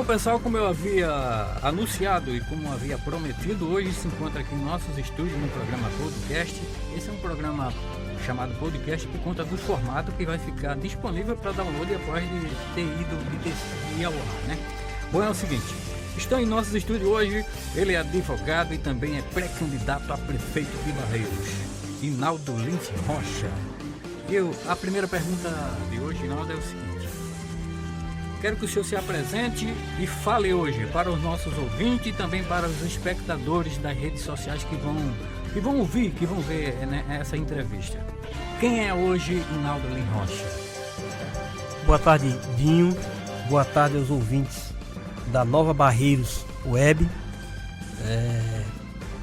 Bom, pessoal, como eu havia anunciado e como havia prometido, hoje se encontra aqui em nossos estúdios no programa Podcast. Esse é um programa chamado Podcast por conta do formato que vai ficar disponível para download após de ter ido ao ar, né? Bom, é o seguinte, estão em nossos estúdios hoje, ele é advogado e também é pré-candidato a prefeito de Barreiros, Inaldo Lins Rocha. A primeira pergunta de hoje, Inaldo, é o seguinte: quero que o senhor se apresente e fale hoje para os nossos ouvintes e também para os espectadores das redes sociais que vão ouvir, que vão ver, né, essa entrevista. Quem é hoje Inaldo Lins Rocha? Boa tarde, Dinho. Boa tarde aos ouvintes da Nova Barreiros Web.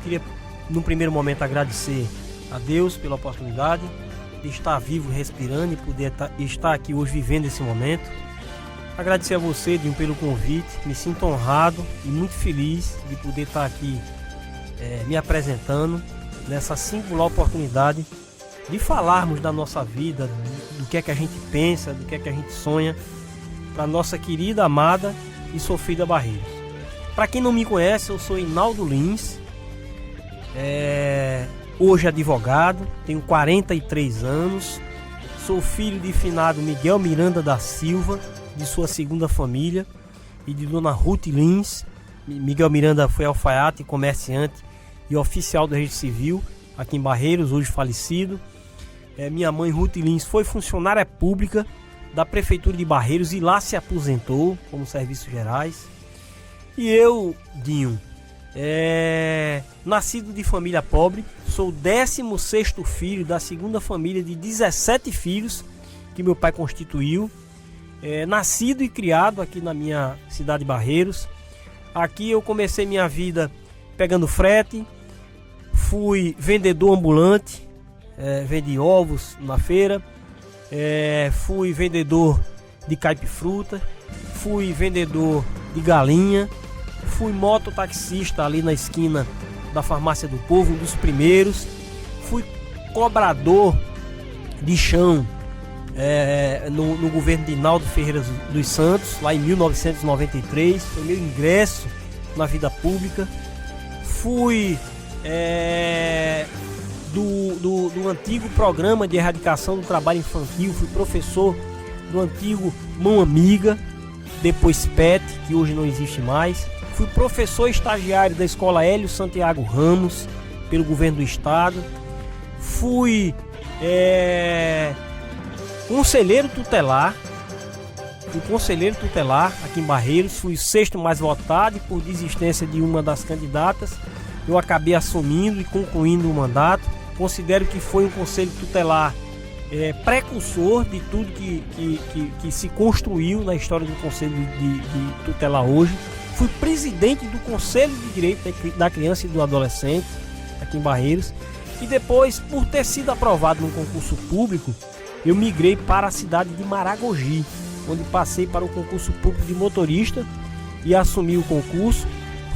Queria, num primeiro momento, agradecer a Deus pela oportunidade de estar vivo, respirando e poder estar aqui hoje vivendo esse momento. Agradecer a você, Dinho, pelo convite. Me sinto honrado e muito feliz de poder estar aqui me apresentando nessa singular oportunidade de falarmos da nossa vida, do que é que a gente pensa, do que é que a gente sonha para a nossa querida, amada e sofrida Barreiros. Para quem não me conhece, eu sou Inaldo Lins, hoje advogado, tenho 43 anos, sou filho de finado Miguel Miranda da Silva, de sua segunda família, e de dona Ruth Lins. Miguel Miranda foi alfaiate, comerciante e oficial do registro civil aqui em Barreiros, hoje falecido. Minha mãe, Ruth Lins, foi funcionária pública da prefeitura de Barreiros e lá se aposentou como serviços gerais. E eu, Dinho, nascido de família pobre, sou o 16º filho da segunda família de 17 filhos que meu pai constituiu. Nascido e criado aqui na minha cidade de Barreiros. Aqui eu comecei minha vida pegando frete, fui vendedor ambulante, vendi ovos na feira, fui vendedor de caipifruta, fui vendedor de galinha, fui mototaxista ali na esquina da Farmácia do Povo, um dos primeiros, fui cobrador de chão no governo de Inaldo Ferreira dos Santos, lá em 1993, foi meu ingresso na vida pública. Fui do antigo programa de erradicação do trabalho infantil, fui professor do antigo Mão Amiga, depois PET, que hoje não existe mais. Fui professor estagiário da Escola Hélio Santiago Ramos, pelo governo do estado. Fui conselheiro tutelar aqui em Barreiros, fui o 6º mais votado e por desistência de uma das candidatas eu acabei assumindo e concluindo o mandato. Considero que foi um conselho tutelar precursor de tudo que se construiu na história do conselho de tutelar hoje. Fui presidente do Conselho de Direito da Criança e do Adolescente aqui em Barreiros e depois, por ter sido aprovado num concurso público, eu migrei para a cidade de Maragogi, onde passei para o concurso público de motorista e assumi o concurso.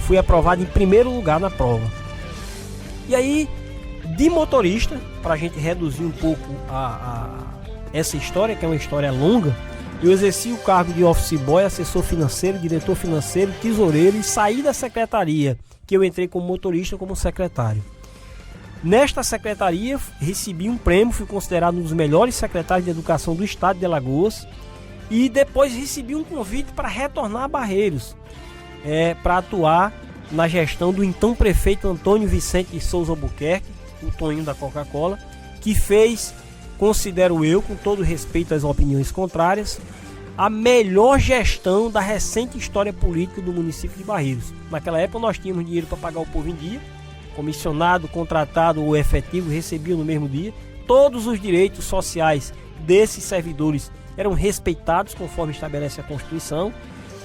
Fui aprovado em primeiro lugar na prova. E aí, de motorista, para a gente reduzir um pouco essa história, que é uma história longa, eu exerci o cargo de office boy, assessor financeiro, diretor financeiro, tesoureiro e saí da secretaria, que eu entrei como motorista, como secretário. Nesta secretaria, recebi um prêmio, fui considerado um dos melhores secretários de educação do estado de Alagoas e depois recebi um convite para retornar a Barreiros, para atuar na gestão do então prefeito Antônio Vicente de Souza Albuquerque, o Toninho da Coca-Cola, que fez, considero eu, com todo respeito às opiniões contrárias, a melhor gestão da recente história política do município de Barreiros. Naquela época nós tínhamos dinheiro para pagar o povo em dia, comissionado, contratado ou efetivo recebiam no mesmo dia. Todos os direitos sociais desses servidores eram respeitados conforme estabelece a Constituição.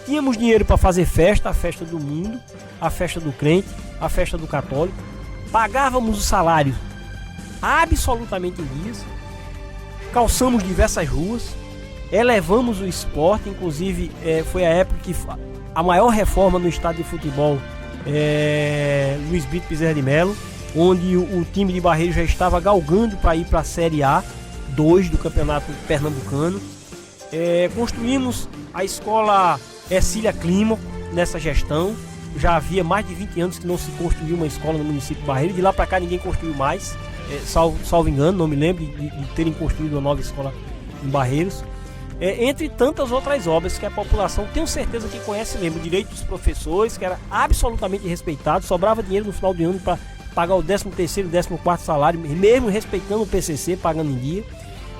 Tínhamos dinheiro para fazer festa, a festa do mundo, a festa do crente, a festa do católico. Pagávamos o salário absolutamente em dias. Calçamos diversas ruas, elevamos o esporte, inclusive foi a época que a maior reforma no estado de futebol Luiz Brito Bezerra de Melo, onde o time de Barreiros já estava galgando para ir para a Série A2 do Campeonato Pernambucano. Construímos a escola Ercília Clima nessa gestão. Já havia mais de 20 anos que não se construiu uma escola no município de Barreiros. De lá para cá ninguém construiu mais, salvo engano, não me lembro de terem construído uma nova escola em Barreiros. Entre tantas outras obras que a população, tenho certeza que conhece e lembra. O direito dos professores, que era absolutamente respeitado, sobrava dinheiro no final do ano para pagar o 13º e 14º salário, mesmo respeitando o PCC, pagando em dia.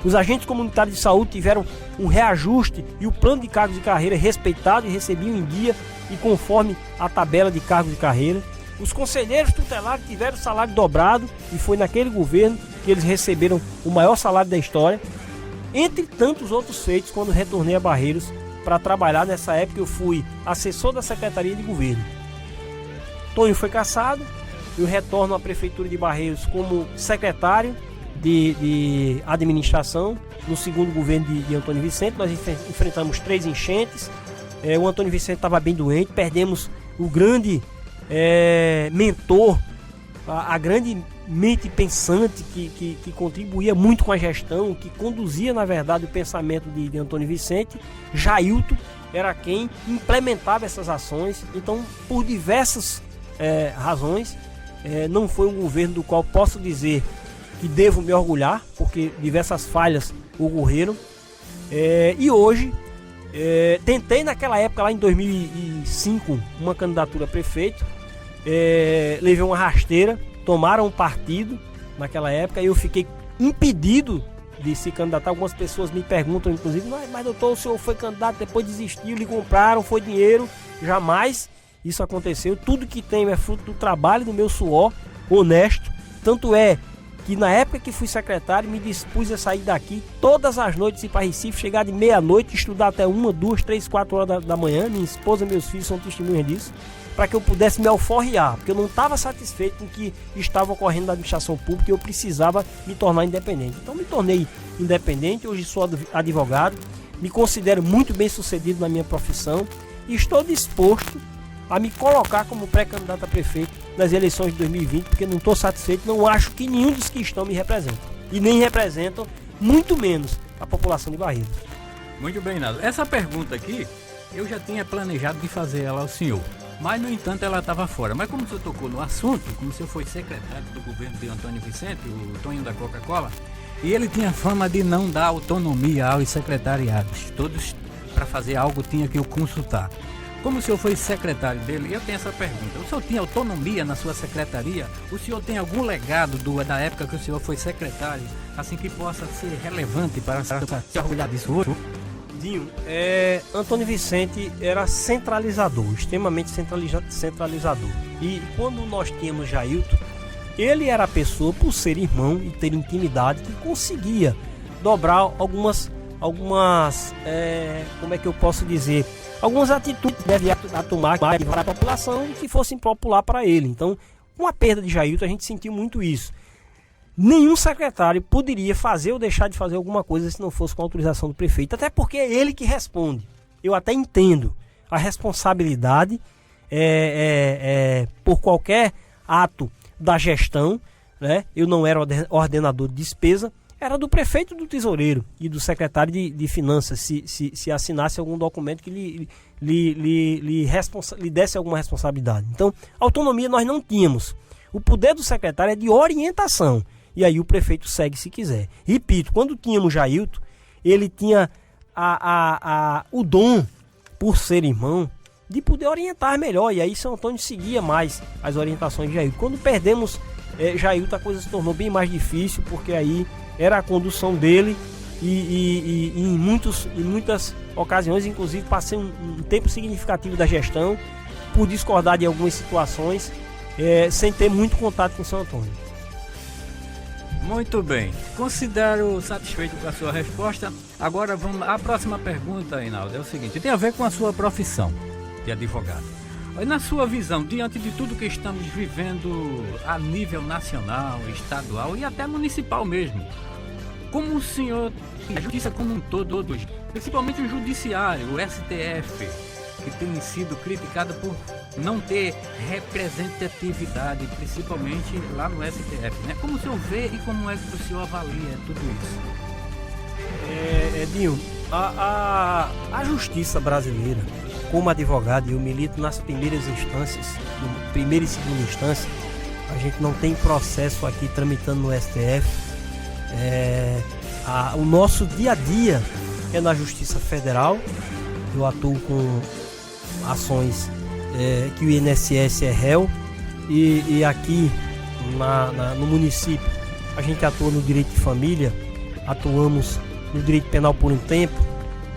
Os agentes comunitários de saúde tiveram um reajuste e o plano de cargos de carreira respeitado e recebiam em dia e conforme a tabela de cargos de carreira. Os conselheiros tutelares tiveram salário dobrado e foi naquele governo que eles receberam o maior salário da história. Entre tantos outros feitos, quando retornei a Barreiros para trabalhar, nessa época eu fui assessor da Secretaria de Governo. Tonho foi cassado, eu retorno à Prefeitura de Barreiros como secretário de administração no segundo governo de Antônio Vicente. Nós enfrentamos 3 enchentes. O Antônio Vicente estava bem doente, perdemos o grande mentor, a grande mente pensante que contribuía muito com a gestão, que conduzia na verdade o pensamento de Antônio Vicente. Jailton era quem implementava essas ações. Então, por diversas razões, não foi um governo do qual posso dizer que devo me orgulhar, porque diversas falhas ocorreram. E hoje tentei naquela época, lá em 2005, uma candidatura a prefeito. Levei uma rasteira, tomaram um partido naquela época e eu fiquei impedido de se candidatar. Algumas pessoas me perguntam, inclusive, mas doutor, o senhor foi candidato, depois desistiu, lhe compraram, foi dinheiro. Jamais isso aconteceu. Tudo que tenho é fruto do trabalho, do meu suor honesto. Tanto é que na época que fui secretário, me dispus a sair daqui todas as noites, ir para Recife, chegar de meia-noite, estudar até 1, 2, 3, 4 horas da manhã. Minha esposa e meus filhos são testemunhas disso, para que eu pudesse me alforriar, porque eu não estava satisfeito com o que estava ocorrendo na administração pública e eu precisava me tornar independente. Então me tornei independente, hoje sou advogado, me considero muito bem sucedido na minha profissão e estou disposto a me colocar como pré-candidato a prefeito nas eleições de 2020, porque não estou satisfeito, não acho que nenhum dos que estão me representam. E nem representam, muito menos, a população de Barreiros. Muito bem, Naldo. Essa pergunta aqui, eu já tinha planejado de fazer ela ao senhor, mas no entanto ela estava fora. Mas como o senhor tocou no assunto, como o senhor foi secretário do governo de Antônio Vicente, o Tonho da Coca-Cola, e ele tinha fama de não dar autonomia aos secretariados. Todos, para fazer algo, tinha que o consultar. Como o senhor foi secretário dele, eu tenho essa pergunta. O senhor tinha autonomia na sua secretaria? O senhor tem algum legado da época que o senhor foi secretário, assim que possa ser relevante para se orgulhar disso hoje? Dinho, Antônio Vicente era centralizador, extremamente centralizador. E quando nós tínhamos Jailton, ele era a pessoa, por ser irmão e ter intimidade, que conseguia dobrar algumas como é que eu posso dizer, algumas atitudes que devia tomar para a população que fosse impopular para ele. Então, com a perda de Jailton, a gente sentiu muito isso. Nenhum secretário poderia fazer ou deixar de fazer alguma coisa se não fosse com a autorização do prefeito, até porque é ele que responde. Eu até entendo a responsabilidade por qualquer ato da gestão, né? Eu não era ordenador de despesa, era do prefeito e do tesoureiro e do secretário de finanças, se assinasse algum documento que lhe desse alguma responsabilidade. Então, autonomia nós não tínhamos. O poder do secretário é de orientação, e aí o prefeito segue se quiser. Repito, quando tínhamos Jailton, ele tinha o dom, por ser irmão, de poder orientar melhor, e aí São Antônio seguia mais as orientações de Jailton. Quando perdemos Jailton, a coisa se tornou bem mais difícil, porque aí era a condução dele e em muitas ocasiões, inclusive passei um tempo significativo da gestão por discordar de algumas situações, sem ter muito contato com São Antônio. Muito bem, considero satisfeito com a sua resposta. Agora vamos à próxima pergunta, Reinaldo. É o seguinte, tem a ver com a sua profissão de advogado. Na sua visão, diante de tudo que estamos vivendo a nível nacional, estadual e até municipal mesmo, como o senhor, a justiça como um todo, principalmente o judiciário, o STF, que tem sido criticado por não ter representatividade, principalmente lá no STF, né? Como o senhor vê e como é que o senhor avalia tudo isso? Dinho, a justiça brasileira, como advogado, eu milito nas primeiras instâncias, primeira e segunda instância. A gente não tem processo aqui tramitando no STF. O nosso dia a dia é na Justiça Federal. Eu atuo com ações que o INSS é réu, e aqui no município a gente atua no direito de família, atuamos no direito penal por um tempo,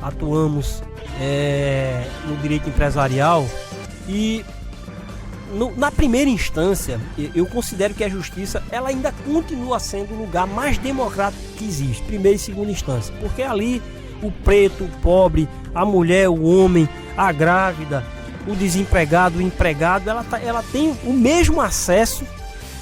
atuamos no direito empresarial, e na primeira instância eu considero que a justiça ela ainda continua sendo o lugar mais democrático que existe, primeira e segunda instância, porque ali o preto, o pobre, a mulher, o homem, a grávida, o desempregado, o empregado, ela tem o mesmo acesso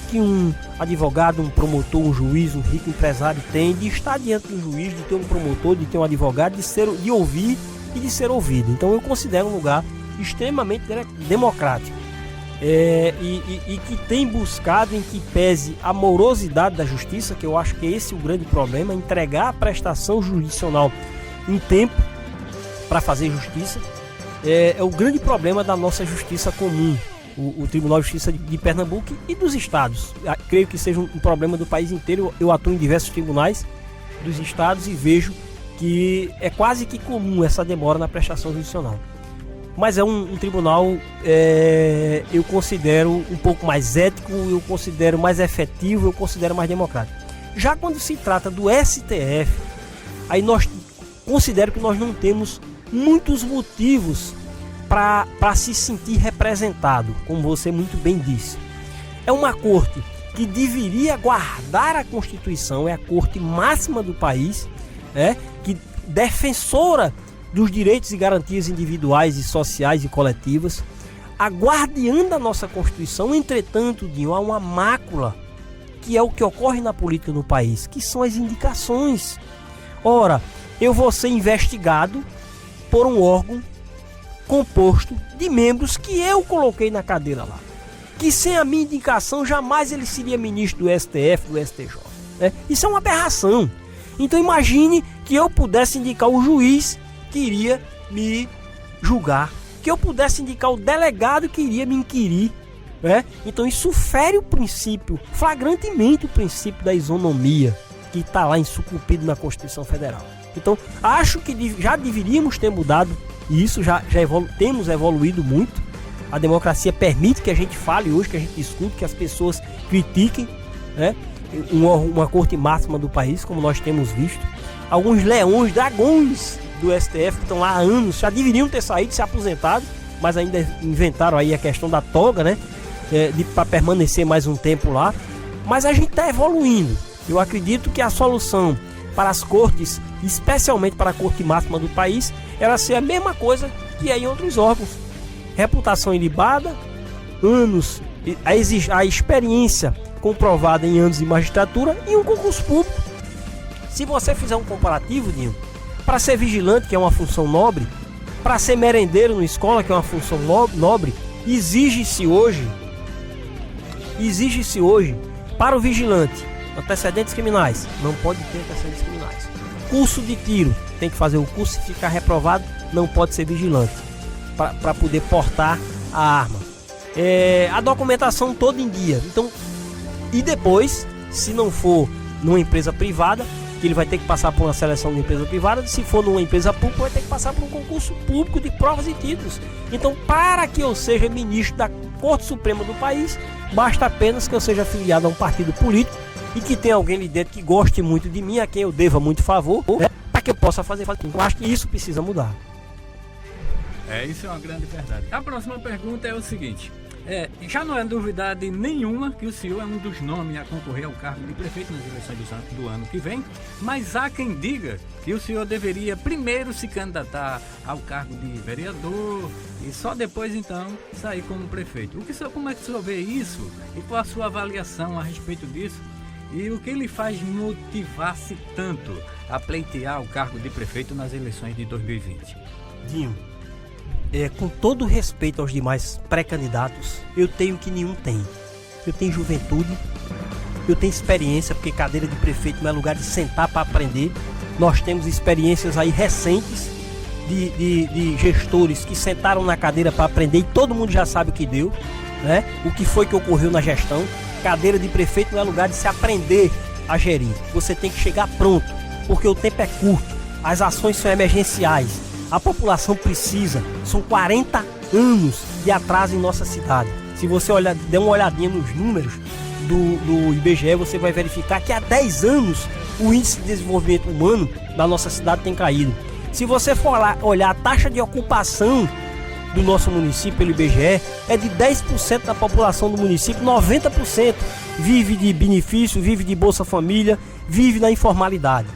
que um advogado, um promotor, um juiz, um rico empresário tem, de estar diante do juiz, de ter um promotor, de ter um advogado, de ouvir e de ser ouvido. Então eu considero um lugar extremamente democrático, e que tem buscado em que pese a morosidade da justiça, que eu acho que esse é o grande problema, entregar a prestação jurisdicional em tempo para fazer justiça. É o grande problema da nossa justiça comum, o Tribunal de Justiça de Pernambuco e dos estados. Creio que seja um problema do país inteiro. Eu atuo em diversos tribunais dos estados e vejo que é quase que comum essa demora na prestação jurisdicional. Mas é um tribunal, eu considero um pouco mais ético, eu considero mais efetivo, eu considero mais democrático. Já quando se trata do STF, aí considero que nós não temos muitos motivos para se sentir representado, como você muito bem disse. É uma corte que deveria guardar a Constituição, é a corte máxima do país, que defensora dos direitos e garantias individuais e sociais e coletivas, a guardiã da nossa Constituição. Entretanto, Dinho, há uma mácula, que é o que ocorre na política no país, que são as indicações. Ora, eu vou ser investigado por um órgão composto de membros que eu coloquei na cadeira lá, que sem a minha indicação jamais ele seria ministro do STF, do STJ, Isso é uma aberração. Então imagine que eu pudesse indicar o juiz que iria me julgar, que eu pudesse indicar o delegado que iria me inquirir, Então isso fere o princípio, flagrantemente o princípio da isonomia, que está lá sucumbido na Constituição Federal. Então, acho que já deveríamos ter mudado isso, temos evoluído muito. A democracia permite que a gente fale hoje, que a gente discute, que as pessoas critiquem, uma corte máxima do país, como nós temos visto. Alguns leões, dragões do STF que estão lá há anos, já deveriam ter saído, se aposentado, mas ainda inventaram aí a questão da toga, para permanecer mais um tempo lá. Mas a gente está evoluindo. Eu acredito que a solução para as cortes, especialmente para a corte máxima do país, era ser a mesma coisa que é em outros órgãos. Reputação ilibada, anos, a experiência comprovada em anos de magistratura e um concurso público. Se você fizer um comparativo, Dinho, para ser vigilante, que é uma função nobre, para ser merendeiro na escola, que é uma função nobre, exige-se hoje para o vigilante antecedentes criminais, não pode ter antecedentes criminais. Curso de tiro, tem que fazer o curso, se ficar reprovado, não pode ser vigilante para poder portar a arma. A documentação toda em dia. Então, e depois, se não for numa empresa privada, que ele vai ter que passar por uma seleção de empresa privada, se for numa empresa pública, vai ter que passar por um concurso público de provas e títulos. Então, para que eu seja ministro da Corte Suprema do país, basta apenas que eu seja afiliado a um partido político e que tenha alguém ali dentro que goste muito de mim, a quem eu deva muito favor, para que eu possa fazer. Eu acho que isso precisa mudar. Isso é uma grande verdade. A próxima pergunta é o seguinte: já não é novidade nenhuma que o senhor é um dos nomes a concorrer ao cargo de prefeito nas eleições do ano que vem, mas há quem diga que o senhor deveria primeiro se candidatar ao cargo de vereador e só depois então sair como prefeito. Como é que o senhor vê isso e qual a sua avaliação a respeito disso? E o que lhe faz motivar-se tanto a pleitear o cargo de prefeito nas eleições de 2020? Dinho, com todo respeito aos demais pré-candidatos, eu tenho o que nenhum tem. Eu tenho juventude, eu tenho experiência, porque cadeira de prefeito não é lugar de sentar para aprender. Nós temos experiências aí recentes de gestores que sentaram na cadeira para aprender e todo mundo já sabe o que deu, né? O que foi que ocorreu na gestão. Cadeira de prefeito não é lugar de se aprender a gerir. Você tem que chegar pronto, porque o tempo é curto, as ações são emergenciais, a população precisa. São 40 anos de atraso em nossa cidade. Se você der uma olhadinha nos números do IBGE, você vai verificar que há 10 anos o índice de desenvolvimento humano da nossa cidade tem caído. Se você for lá olhar a taxa de ocupação do nosso município pelo IBGE, é de 10% da população do município, 90% vive de benefício, vive de Bolsa Família, vive na informalidade.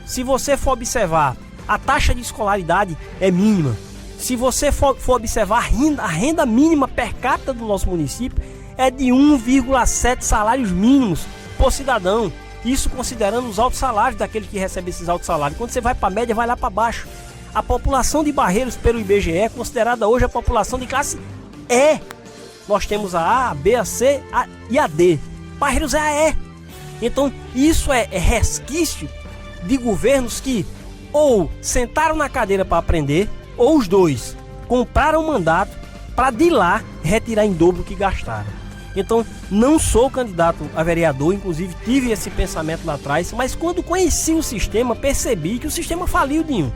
Se você for observar, a taxa de escolaridade é mínima. Se você for observar a renda mínima per capita do nosso município é de 1,7 salários mínimos por cidadão. Isso considerando os altos salários daquele que recebe esses altos salários. Quando você vai para a média, vai lá para baixo. A população de Barreiros pelo IBGE é considerada hoje a população de classe E. Nós temos a A, B, a C e a D. Barreiros é a E. Então isso é resquício de governos que ou sentaram na cadeira para aprender, ou os dois compraram um mandato para de lá retirar em dobro o que gastaram. Então, não sou candidato a vereador, inclusive tive esse pensamento lá atrás, mas quando conheci o sistema, percebi que o sistema faliu, Dinho.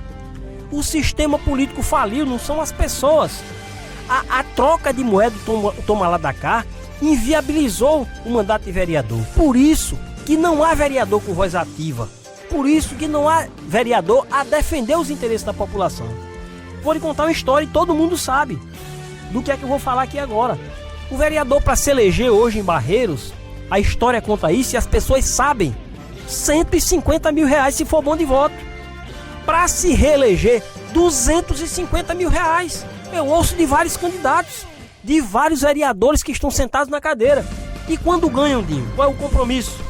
O sistema político faliu, não são as pessoas. A troca de moeda do toma lá da cá inviabilizou o mandato de vereador. Por isso que não há vereador com voz ativa. Por isso que não há vereador a defender os interesses da população. Vou lhe contar uma história e todo mundo sabe do que é que eu vou falar aqui agora. O vereador, para se eleger hoje em Barreiros, a história conta isso e as pessoas sabem, 150 mil reais se for bom de voto. Para se reeleger, 250 mil reais. Eu ouço de vários candidatos, de vários vereadores que estão sentados na cadeira. E quando ganham, Dinho, qual é o compromisso?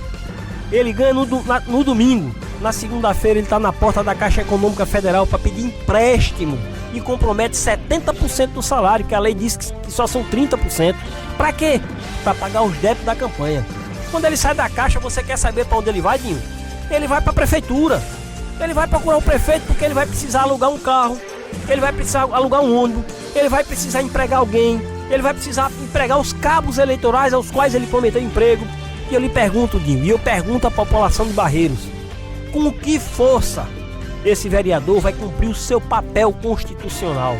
Ele ganha no domingo. Na segunda-feira ele está na porta da Caixa Econômica Federal para pedir empréstimo e compromete 70% do salário, que a lei diz que só são 30%. Para quê? Para pagar os débitos da campanha. Quando ele sai da Caixa, você quer saber para onde ele vai, Dinho? Ele vai para a prefeitura. Ele vai procurar o prefeito porque ele vai precisar alugar um carro, ele vai precisar alugar um ônibus, ele vai precisar empregar alguém, ele vai precisar empregar os cabos eleitorais aos quais ele prometeu emprego. E eu lhe pergunto, Dinho, e eu pergunto à população de Barreiros, com que força esse vereador vai cumprir o seu papel constitucional,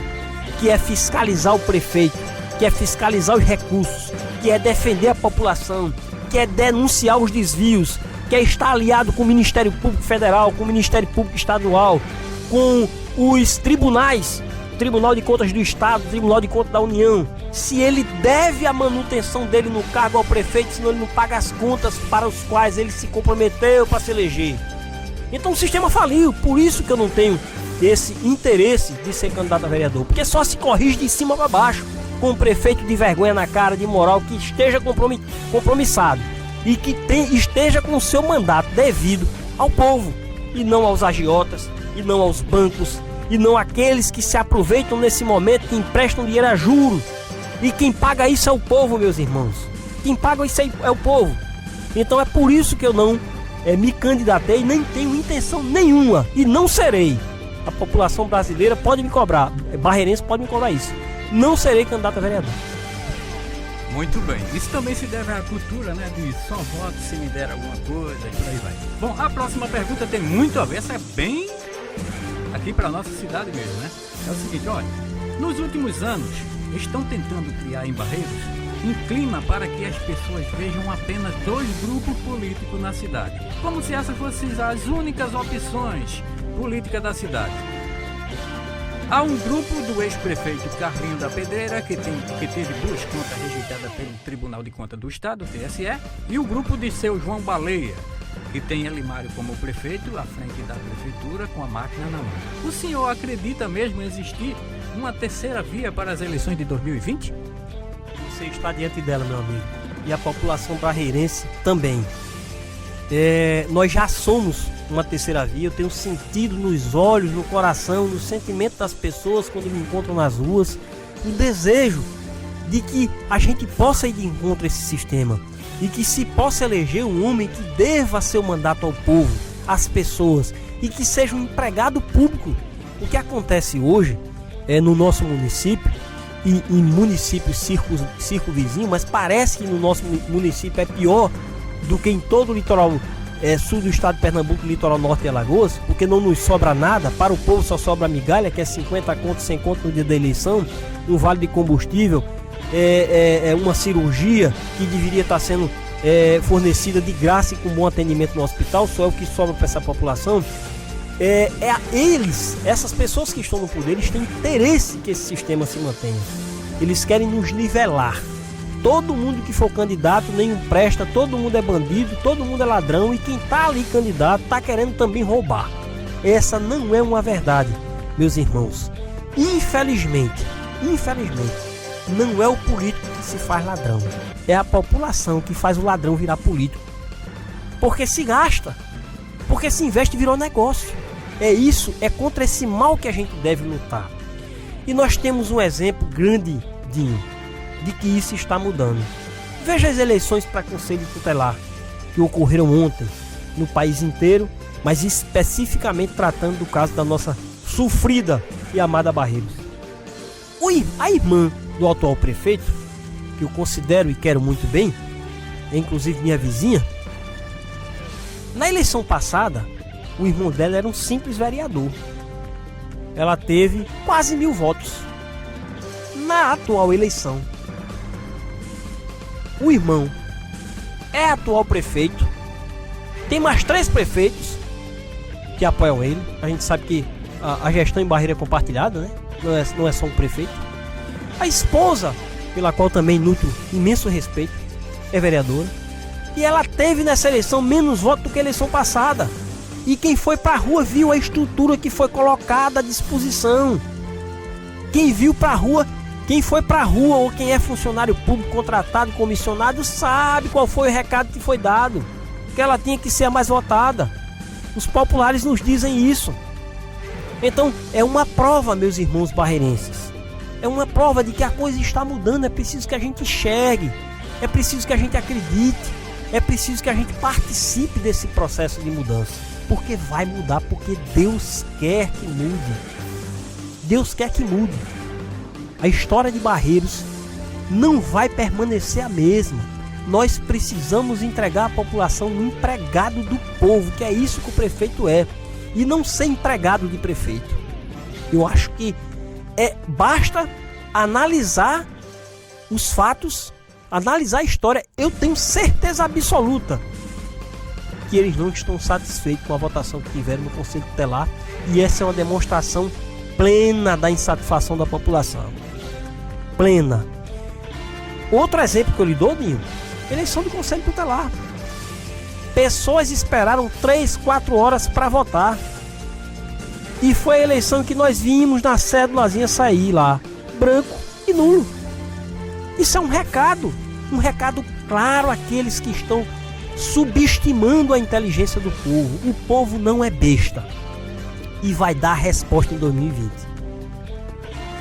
que é fiscalizar o prefeito, que é fiscalizar os recursos, que é defender a população, que é denunciar os desvios, que é estar aliado com o Ministério Público Federal, com o Ministério Público Estadual, com os tribunais, Tribunal de Contas do Estado, Tribunal de Contas da União, se ele deve a manutenção dele no cargo ao prefeito, senão ele não paga as contas para os quais ele se comprometeu para se eleger. Então o sistema faliu, por isso que eu não tenho esse interesse de ser candidato a vereador, porque só se corrige de cima para baixo, com um prefeito de vergonha na cara, de moral, que esteja compromissado e que esteja com o seu mandato devido ao povo, e não aos agiotas, e não aos bancos, e não àqueles que se aproveitam nesse momento, que emprestam dinheiro a juros. E quem paga isso é o povo, meus irmãos. Quem paga isso é o povo. Então é por isso que eu não me candidatei, nem tenho intenção nenhuma, e não serei. A população brasileira pode me cobrar, barreirense pode me cobrar isso. Não serei candidato a vereador. Muito bem, isso também se deve à cultura, né, de só voto se me der alguma coisa e por aí vai. Bom, a próxima pergunta tem muito a ver, essa é bem aqui para nossa cidade mesmo, né? É o seguinte, olha, nos últimos anos estão tentando criar em Barreiros um clima para que as pessoas vejam apenas dois grupos políticos na cidade, como se essas fossem as únicas opções políticas da cidade. Há um grupo do ex-prefeito Carlinho da Pedreira, que teve 2 contas rejeitadas pelo Tribunal de Contas do Estado, TSE, e o grupo de seu João Baleia, que tem Elimário como prefeito, à frente da prefeitura, com a máquina na mão. O senhor acredita mesmo existir uma terceira via para as eleições de 2020? Você está diante dela, meu amigo, e a população barreirense também. Nós já somos uma terceira via. Eu tenho sentido nos olhos, no coração, no sentimento das pessoas quando me encontram nas ruas, o desejo de que a gente possa ir de encontro a esse sistema e que se possa eleger um homem que deva seu mandato ao povo, às pessoas, e que seja um empregado público O que acontece hoje no nosso município e em municípios circo vizinho, mas parece que no nosso município é pior do que em todo o litoral sul do estado de Pernambuco, litoral norte e Alagoas, porque não nos sobra nada, para o povo só sobra migalha, que é 50 conto, 100 conto no dia da eleição, um vale de combustível, uma cirurgia que deveria estar sendo fornecida de graça e com bom atendimento no hospital, só é o que sobra para essa população. Essas pessoas que estão no poder, eles têm interesse que esse sistema se mantenha. Eles querem nos nivelar. Todo mundo que for candidato nenhum presta, todo mundo é bandido, todo mundo é ladrão, e quem está ali candidato está querendo também roubar. Essa não é uma verdade, meus irmãos. Infelizmente, não é o político que se faz ladrão, é a população que faz o ladrão virar político. Porque se gasta, porque se investe e virou negócio. É contra esse mal que a gente deve lutar. E nós temos um exemplo grande, Dinho, de que isso está mudando. Veja as eleições para Conselho Tutelar que ocorreram ontem no país inteiro, mas especificamente tratando do caso da nossa sofrida e amada Barreiros. A irmã do atual prefeito, que eu considero e quero muito bem, é inclusive minha vizinha, na eleição passada, o irmão dela era um simples vereador. Ela teve quase 1000 votos. Na atual eleição, o irmão é atual prefeito, tem mais 3 prefeitos que apoiam ele. A gente sabe que a gestão em Barreira é compartilhada, né? Não é só um prefeito. A esposa, pela qual também nutro imenso respeito, é vereadora. E ela teve nessa eleição menos votos do que a eleição passada. E quem foi pra rua viu a estrutura que foi colocada à disposição. Quem viu pra rua, quem foi pra rua ou quem é funcionário público, contratado, comissionado, sabe qual foi o recado que foi dado. Que ela tinha que ser a mais votada. Os populares nos dizem isso. Então é uma prova, meus irmãos barreirenses. É uma prova de que a coisa está mudando. É preciso que a gente enxergue. É preciso que a gente acredite. É preciso que a gente participe desse processo de mudança. Porque vai mudar, porque Deus quer que mude. Deus quer que mude. A história de Barreiros não vai permanecer a mesma. Nós precisamos entregar à população um empregado do povo, que é isso que o prefeito é. E não ser empregado de prefeito. Eu acho que basta analisar os fatos, analisar a história. Eu tenho certeza absoluta que eles não estão satisfeitos com a votação que tiveram no Conselho Tutelar, e essa é uma demonstração plena da insatisfação da população. Plena. Outro exemplo que eu lhe dou, Dinho, eleição do Conselho Tutelar. Pessoas esperaram 3-4 horas para votar. E foi a eleição que nós vimos na cédulazinha sair lá, branco e nulo. Isso é um recado claro àqueles que estão subestimando a inteligência do povo. O povo não é besta e vai dar a resposta em 2020.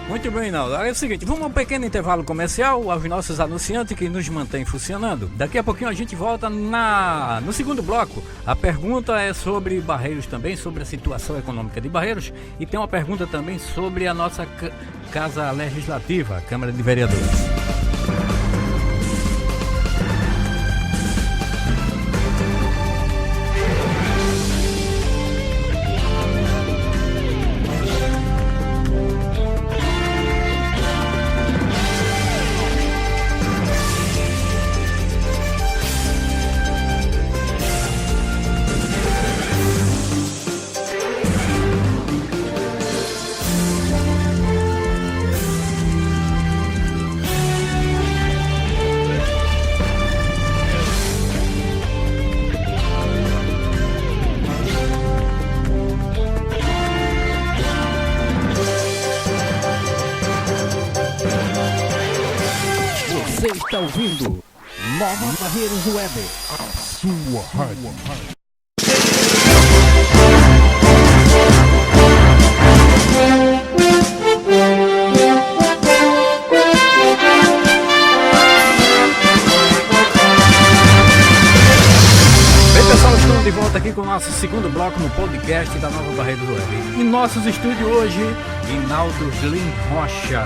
Muito bem, Naldo. É o seguinte, vamos a um pequeno intervalo comercial aos nossos anunciantes que nos mantêm funcionando. Daqui a pouquinho a gente volta no segundo bloco. A pergunta é sobre Barreiros também, sobre a situação econômica de Barreiros, e tem uma pergunta também sobre a nossa Casa Legislativa, a Câmara de Vereadores. Você está ouvindo Nova Barreiros Web, a sua rádio. Bem, pessoal, estamos de volta aqui com o nosso segundo bloco no podcast da Nova Barreiros Web. Em nossos estúdios hoje, Rinaldo Slim Rocha.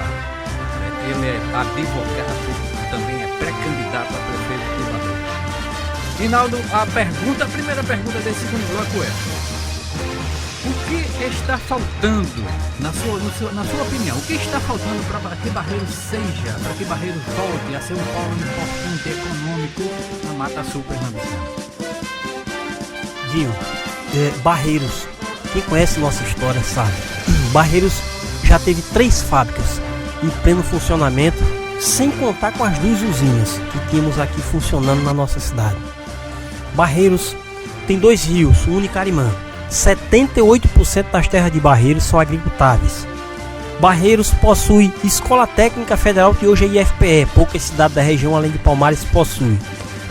Ele é advogado, também é pré-candidato a prefeito de Barreiros. Rinaldo, a primeira pergunta desse segundo bloco é: o que está faltando, na sua opinião, o que está faltando para que Barreiros volte a ser um polo importante econômico na Mata Sul pernambucana? Dinho, Barreiros, quem conhece nossa história sabe, Barreiros já teve 3 fábricas em pleno funcionamento, sem contar com as 2 usinas que tínhamos aqui funcionando na nossa cidade. Barreiros tem 2 rios, o Unicarimã. 78% das terras de Barreiros são agricultáveis. Barreiros possui Escola Técnica Federal, que hoje é IFPE, poucas cidades da região além de Palmares possuem.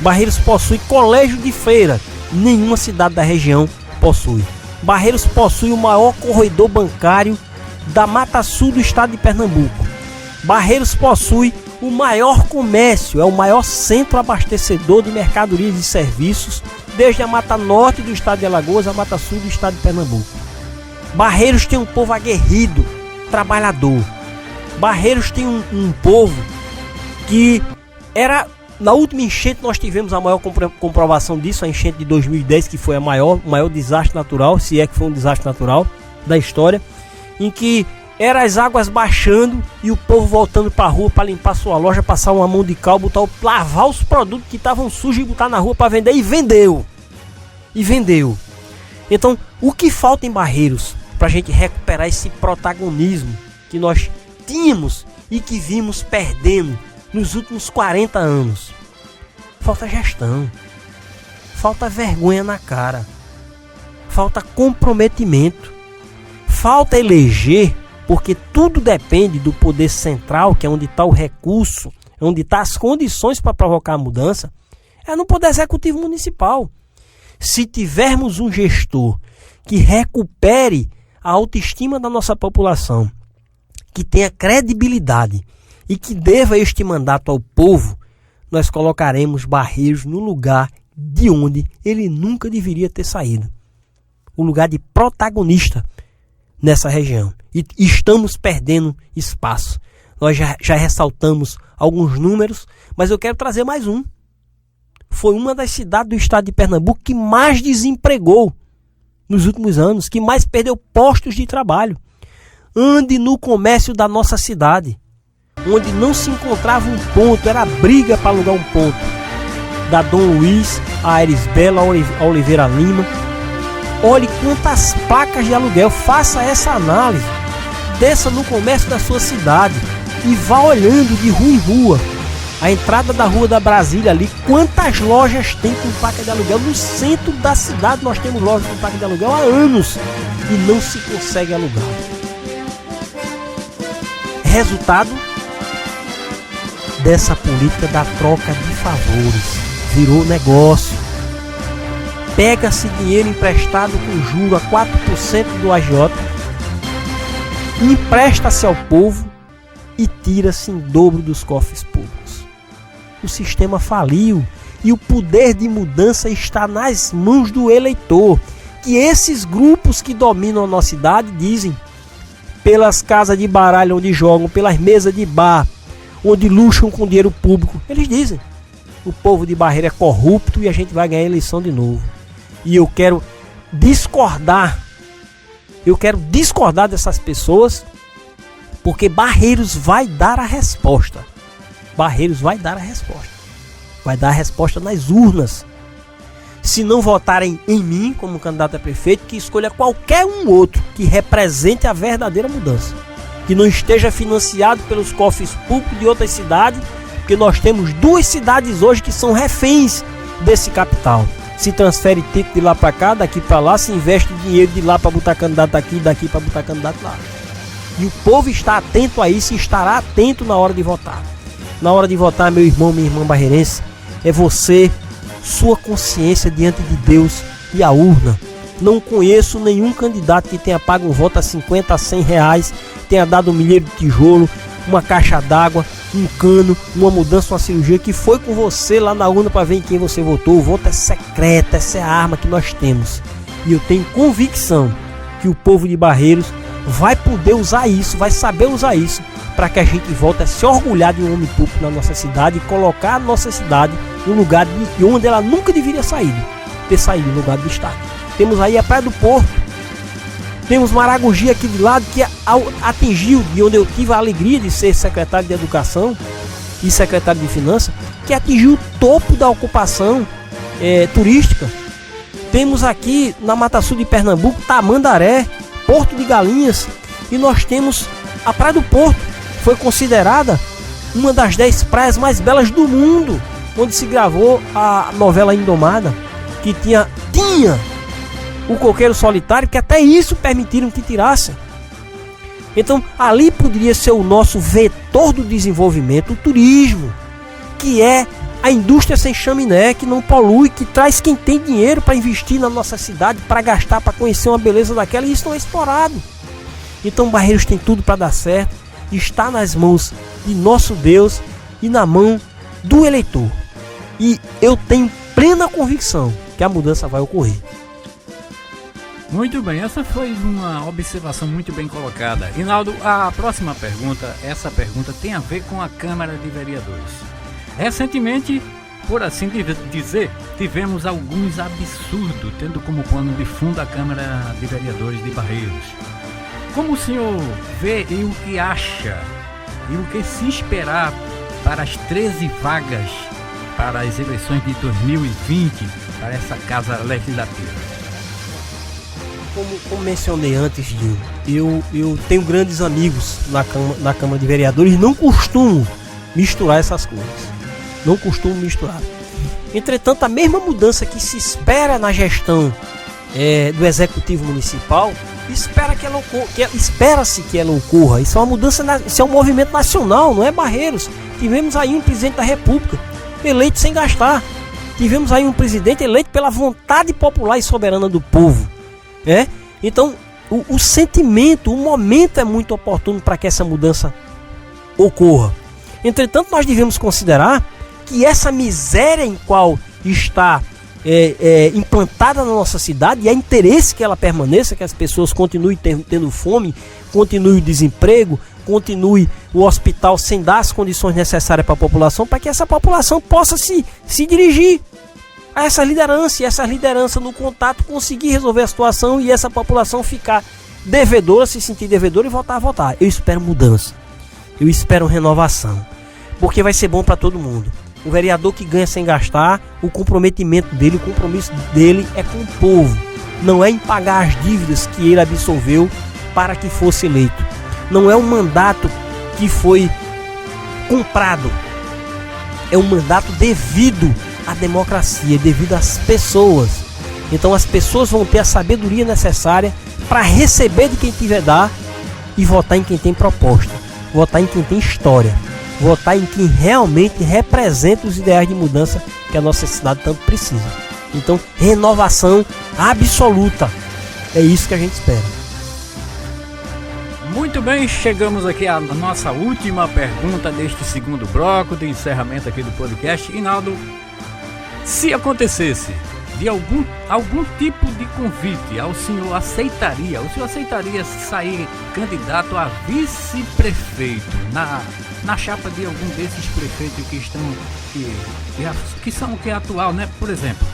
Barreiros possui Colégio de Feira, nenhuma cidade da região possui. Barreiros possui o maior corredor bancário da Mata Sul do estado de Pernambuco. Barreiros possui o maior comércio, é o maior centro abastecedor de mercadorias e serviços, desde a Mata Norte do estado de Alagoas à Mata Sul do estado de Pernambuco. Barreiros tem um povo aguerrido, trabalhador. Barreiros tem um povo que era... Na última enchente nós tivemos a maior comprovação disso, a enchente de 2010, que foi o maior desastre natural, se é que foi um desastre natural da história, em que eram as águas baixando e o povo voltando para a rua para limpar sua loja, passar uma mão de cal, lavar os produtos que estavam sujos e botar na rua para vender, e vendeu. Então, o que falta em Barreiros para a gente recuperar esse protagonismo que nós tínhamos e que vimos perdendo nos últimos 40 anos? Falta gestão, falta vergonha na cara, falta comprometimento, falta eleger, porque tudo depende do poder central, que é onde está o recurso, onde estão as condições para provocar a mudança, é no poder executivo municipal. Se tivermos um gestor que recupere a autoestima da nossa população, que tenha credibilidade e que deva este mandato ao povo, nós colocaremos Barreiros no lugar de onde ele nunca deveria ter saído. O lugar de protagonista nessa região. E estamos perdendo espaço. Nós já ressaltamos alguns números, mas eu quero trazer mais um. Foi uma das cidades do estado de Pernambuco que mais desempregou nos últimos anos, que mais perdeu postos de trabalho. Ande no comércio da nossa cidade, onde não se encontrava um ponto, era briga para alugar um ponto. Da Dom Luiz, a Aires Bela, a Oliveira Lima. Olhe quantas placas de aluguel, faça essa análise. Desça no comércio da sua cidade e vá olhando de rua em rua. A entrada da Rua da Brasília ali, quantas lojas tem com placa de aluguel? No centro da cidade nós temos lojas com placa de aluguel há anos e não se consegue alugar. Resultado dessa política da troca de favores. Virou negócio. Pega-se dinheiro emprestado com juro a 4% do agiota, empresta-se ao povo e tira-se em dobro dos cofres públicos. O sistema faliu e o poder de mudança está nas mãos do eleitor, que esses grupos que dominam a nossa cidade dizem, pelas casas de baralho onde jogam, pelas mesas de bar, onde luxam com dinheiro público, eles dizem, o povo de Barreira é corrupto e a gente vai ganhar a eleição de novo. E eu quero discordar dessas pessoas, porque Barreiros vai dar a resposta. Barreiros vai dar a resposta. Vai dar a resposta nas urnas. Se não votarem em mim como candidato a prefeito, que escolha qualquer um outro que represente a verdadeira mudança. Que não esteja financiado pelos cofres públicos de outras cidades, porque nós temos 2 cidades hoje que são reféns desse capital. Se transfere título de lá para cá, daqui para lá, se investe dinheiro de lá para botar candidato aqui, daqui para botar candidato lá. E o povo está atento a isso e estará atento na hora de votar. Na hora de votar, meu irmão, minha irmã barreirense, é você, sua consciência diante de Deus e a urna. Não conheço nenhum candidato que tenha pago um voto a 50, a 100 reais, tenha dado um milheiro de tijolo, uma caixa d'água, um cano, uma mudança, uma cirurgia, que foi com você lá na urna para ver em quem você votou. O voto é secreto, essa é a arma que nós temos. E eu tenho convicção que o povo de Barreiros vai poder usar isso, vai saber usar isso, para que a gente volte a se orgulhar de um homem público na nossa cidade e colocar a nossa cidade no lugar de onde ela nunca deveria ter saído, no lugar de estar. Temos aí a Praia do Porto, temos Maragogi aqui de lado, que atingiu, de onde eu tive a alegria de ser secretário de Educação e secretário de Finanças, que atingiu o topo da ocupação turística. Temos aqui na Mata Sul de Pernambuco, Tamandaré, Porto de Galinhas, e nós temos a Praia do Porto, foi considerada uma das 10 praias mais belas do mundo, onde se gravou a novela Indomada, que tinha o coqueiro solitário, que até isso permitiram que tirassem. Então ali poderia ser o nosso vetor do desenvolvimento, o turismo, que é a indústria sem chaminé, que não polui, que traz quem tem dinheiro para investir na nossa cidade, para gastar, para conhecer uma beleza daquela, e isso não é explorado. Então Barreiros tem tudo para dar certo, está nas mãos de nosso Deus e na mão do eleitor. E eu tenho plena convicção que a mudança vai ocorrer. Muito bem, essa foi uma observação muito bem colocada. Rinaldo, a próxima pergunta, essa pergunta tem a ver com a Câmara de Vereadores. Recentemente, por assim dizer, tivemos alguns absurdos, tendo como pano de fundo a Câmara de Vereadores de Barreiros. Como o senhor vê e o que acha, e o que se esperar para as 13 vagas para as eleições de 2020, para essa Casa Legislativa? Como mencionei antes, Dinho, eu tenho grandes amigos na Câmara de Vereadores e não costumo misturar essas coisas. Não costumo misturar. Entretanto, a mesma mudança que se espera na gestão do Executivo Municipal, espera-se que ela ocorra. Isso é uma mudança, isso é um movimento nacional, não é Barreiros. Tivemos aí um presidente da República eleito sem gastar. Tivemos aí um presidente eleito pela vontade popular e soberana do povo. Então o sentimento, o momento é muito oportuno para que essa mudança ocorra. Entretanto, nós devemos considerar que essa miséria em qual está implantada na nossa cidade, e é interesse que ela permaneça, que as pessoas continuem tendo fome, continue o desemprego, continue o hospital sem dar as condições necessárias para a população, para que essa população possa se dirigir a essa liderança, e essa liderança no contato conseguir resolver a situação, e essa população ficar devedora, se sentir devedora e voltar a votar. Eu espero mudança, eu espero renovação, porque vai ser bom para todo mundo. O vereador que ganha sem gastar, o comprometimento dele, o compromisso dele é com o povo, não é em pagar as dívidas que ele absolveu para que fosse eleito. Não é um mandato que foi comprado, é um mandato devido à democracia, devido às pessoas. Então as pessoas vão ter a sabedoria necessária para receber de quem tiver dar e votar em quem tem proposta, votar em quem tem história, votar em quem realmente representa os ideais de mudança que a nossa cidade tanto precisa. Então, renovação absoluta, é isso que a gente espera. Muito bem, chegamos aqui à nossa última pergunta deste segundo bloco de encerramento aqui do podcast. Rinaldo, se acontecesse de algum tipo de convite, o senhor aceitaria sair candidato a vice-prefeito na chapa de algum desses prefeitos que estão que é atual, né? Por exemplo,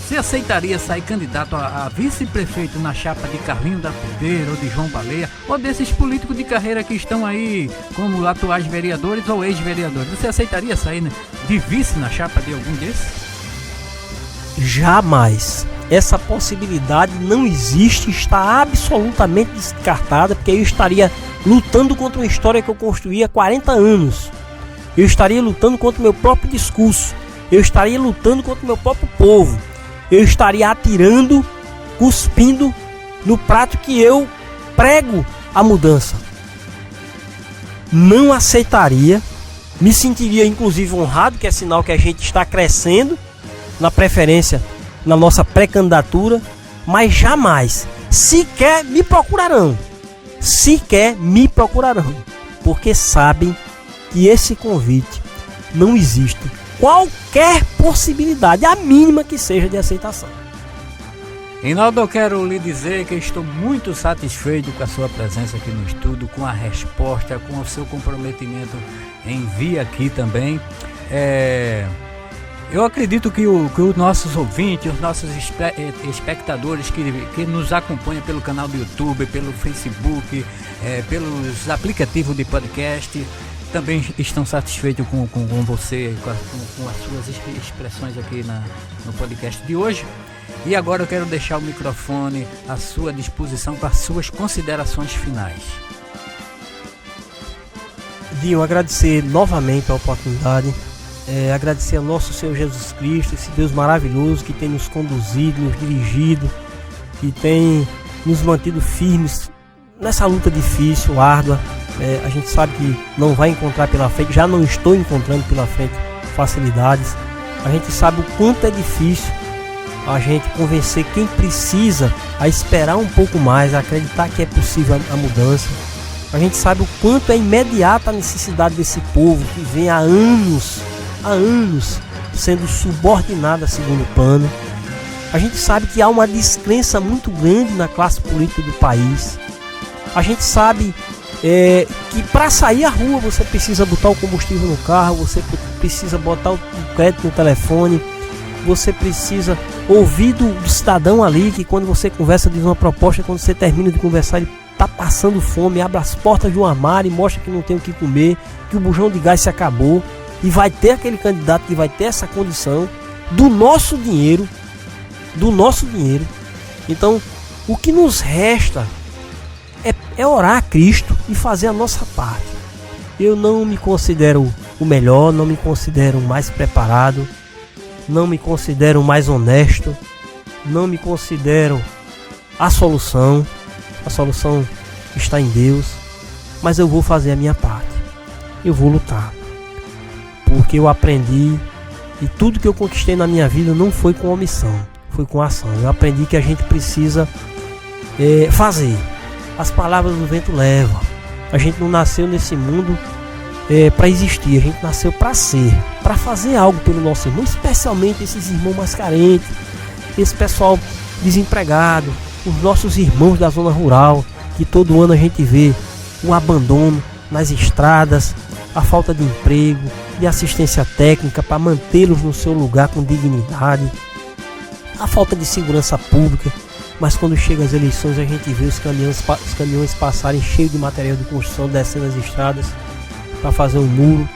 você aceitaria sair candidato a vice-prefeito na chapa de Carlinho da Pedreira ou de João Baleia, ou desses políticos de carreira que estão aí como atuais vereadores ou ex-vereadores? Você aceitaria sair, né, de vice na chapa de algum desses? Jamais. Essa possibilidade não existe, está absolutamente descartada, porque eu estaria lutando contra uma história que eu construí há 40 anos. Eu estaria lutando contra o meu próprio discurso. Eu estaria lutando contra o meu próprio povo. Eu estaria atirando, cuspindo no prato que eu prego a mudança. Não aceitaria. Me sentiria inclusive honrado, que é sinal que a gente está crescendo na preferência, na nossa pré-candidatura, mas jamais, sequer me procurarão, porque sabem que esse convite não existe qualquer possibilidade, a mínima que seja, de aceitação. Reinaldo, eu quero lhe dizer que estou muito satisfeito com a sua presença aqui no estúdio, com a resposta, com o seu comprometimento em vir aqui também. Eu acredito que os nossos ouvintes, os nossos espectadores que nos acompanham pelo canal do YouTube, pelo Facebook, pelos aplicativos de podcast, também estão satisfeitos com você, com as suas expressões aqui no podcast de hoje. E agora eu quero deixar o microfone à sua disposição para as suas considerações finais. Dinho, agradecer novamente a oportunidade, agradecer ao nosso Senhor Jesus Cristo, esse Deus maravilhoso que tem nos conduzido, nos dirigido, que tem nos mantido firmes nessa luta difícil, árdua. A gente sabe que não vai encontrar pela frente, já não estou encontrando pela frente facilidades. A gente sabe o quanto é difícil a gente convencer quem precisa a esperar um pouco mais, a acreditar que é possível a mudança. A gente sabe o quanto é imediata a necessidade desse povo que vem há anos sendo subordinado a segundo plano. A gente sabe que há uma descrença muito grande na classe política do país. A gente sabe que para sair à rua você precisa botar o combustível no carro, você precisa botar o crédito no telefone, você precisa ouvir do cidadão ali que quando você conversa diz uma proposta, quando você termina de conversar ele está passando fome, abre as portas de um armário e mostra que não tem o que comer, que o bujão de gás se acabou, e vai ter aquele candidato que vai ter essa condição do nosso dinheiro. Então o que nos resta é orar a Cristo e fazer a nossa parte. Eu não me considero o melhor, não me considero o mais preparado, não me considero o mais honesto, não me considero a solução está em Deus, mas eu vou fazer a minha parte, eu vou lutar, porque eu aprendi, e tudo que eu conquistei na minha vida não foi com omissão, foi com ação. Eu aprendi que a gente precisa fazer. As palavras do vento levam. A gente não nasceu nesse mundo para existir, a gente nasceu para ser, para fazer algo pelo nosso irmão, especialmente esses irmãos mais carentes, esse pessoal desempregado, os nossos irmãos da zona rural, que todo ano a gente vê o abandono nas estradas, a falta de emprego, de assistência técnica para mantê-los no seu lugar com dignidade, a falta de segurança pública. Mas quando chega as eleições a gente vê os caminhões passarem cheios de material de construção, descendo as estradas para fazer um muro,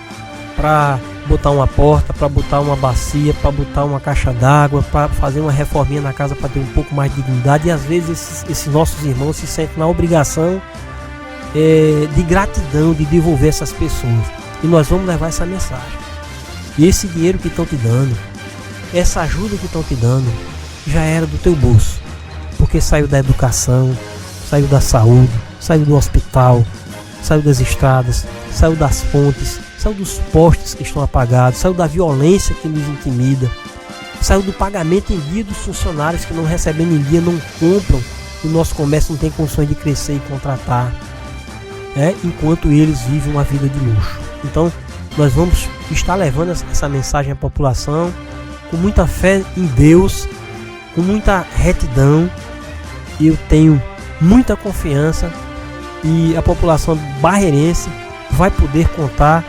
para botar uma porta, para botar uma bacia, para botar uma caixa d'água, para fazer uma reforminha na casa para ter um pouco mais de dignidade. E às vezes esses nossos irmãos se sentem na obrigação de gratidão, de devolver essas pessoas. E nós vamos levar essa mensagem. E esse dinheiro que estão te dando, essa ajuda que estão te dando, já era do teu bolso. Porque saiu da educação, saiu da saúde, saiu do hospital, saiu das estradas, saiu das pontes, saiu dos postes que estão apagados, saiu da violência que nos intimida, saiu do pagamento em dia dos funcionários que não recebendo em dia, não compram, e o nosso comércio não tem condições de crescer e contratar, enquanto eles vivem uma vida de luxo. Então nós vamos estar levando essa mensagem à população com muita fé em Deus, com muita retidão. Eu tenho muita confiança e a população barreirense vai poder contar,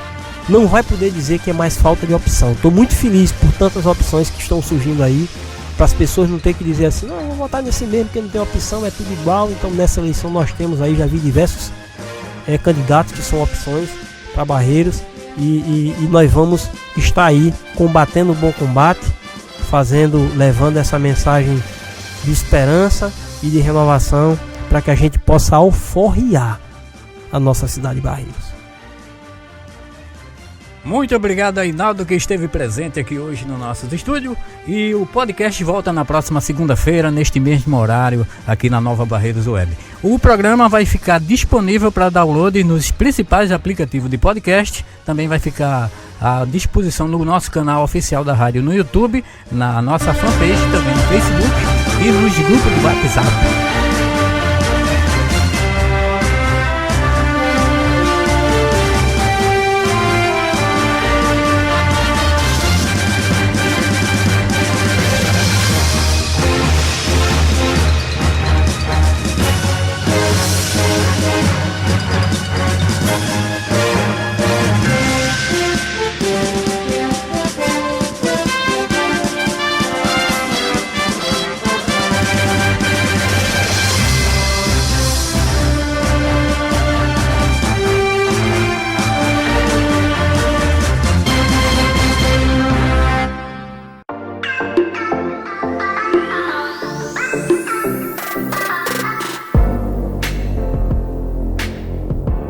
não vai poder dizer que é mais falta de opção. Estou muito feliz por tantas opções que estão surgindo aí, para as pessoas não ter que dizer assim, não, eu vou votar nesse mesmo porque não tem opção, é tudo igual. Então nessa eleição nós temos aí, já vi diversos candidatos que são opções para Barreiros, e nós vamos estar aí combatendo o bom combate, levando essa mensagem de esperança e de renovação para que a gente possa alforriar a nossa cidade de Barreiros. Muito obrigado, Reinaldo, que esteve presente aqui hoje no nosso estúdio, e o podcast volta na próxima segunda-feira, neste mesmo horário, aqui na Nova Barreiros Web. O programa vai ficar disponível para download nos principais aplicativos de podcast, também vai ficar à disposição no nosso canal oficial da rádio no YouTube, na nossa fanpage, também no Facebook e nos grupos do WhatsApp.